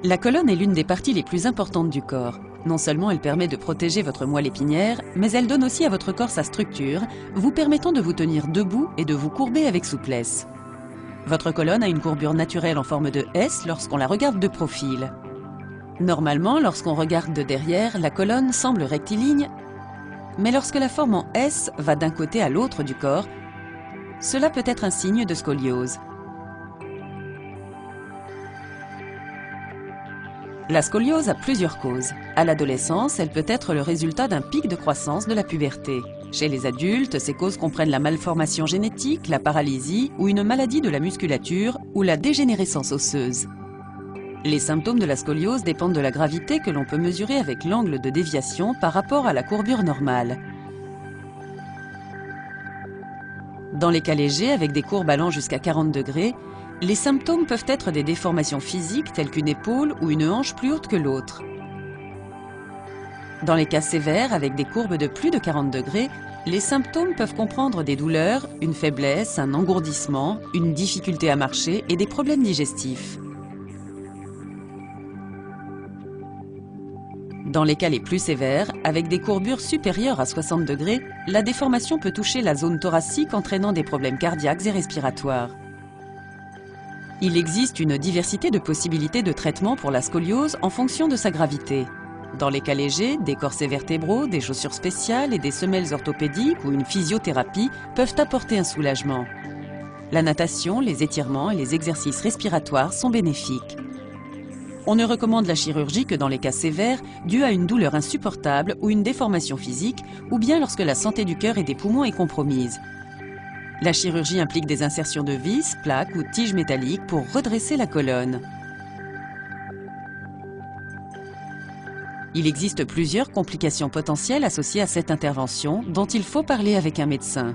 La colonne est l'une des parties les plus importantes du corps. Non seulement elle permet de protéger votre moelle épinière, mais elle donne aussi à votre corps sa structure, vous permettant de vous tenir debout et de vous courber avec souplesse. Votre colonne a une courbure naturelle en forme de S lorsqu'on la regarde de profil. Normalement, lorsqu'on regarde de derrière, la colonne semble rectiligne, mais lorsque la forme en S va d'un côté à l'autre du corps, cela peut être un signe de scoliose. La scoliose a plusieurs causes. À l'adolescence, elle peut être le résultat d'un pic de croissance de la puberté. Chez les adultes, ces causes comprennent la malformation génétique, la paralysie ou une maladie de la musculature ou la dégénérescence osseuse. Les symptômes de la scoliose dépendent de la gravité que l'on peut mesurer avec l'angle de déviation par rapport à la courbure normale. Dans les cas légers, avec des courbes allant jusqu'à 40 degrés, les symptômes peuvent être des déformations physiques telles qu'une épaule ou une hanche plus haute que l'autre. Dans les cas sévères, avec des courbes de plus de 40 degrés, les symptômes peuvent comprendre des douleurs, une faiblesse, un engourdissement, une difficulté à marcher et des problèmes digestifs. Dans les cas les plus sévères, avec des courbures supérieures à 60 degrés, la déformation peut toucher la zone thoracique entraînant des problèmes cardiaques et respiratoires. Il existe une diversité de possibilités de traitement pour la scoliose en fonction de sa gravité. Dans les cas légers, des corsets vertébraux, des chaussures spéciales et des semelles orthopédiques ou une physiothérapie peuvent apporter un soulagement. La natation, les étirements et les exercices respiratoires sont bénéfiques. On ne recommande la chirurgie que dans les cas sévères, dus à une douleur insupportable ou une déformation physique, ou bien lorsque la santé du cœur et des poumons est compromise. La chirurgie implique des insertions de vis, plaques ou tiges métalliques pour redresser la colonne. Il existe plusieurs complications potentielles associées à cette intervention dont il faut parler avec un médecin.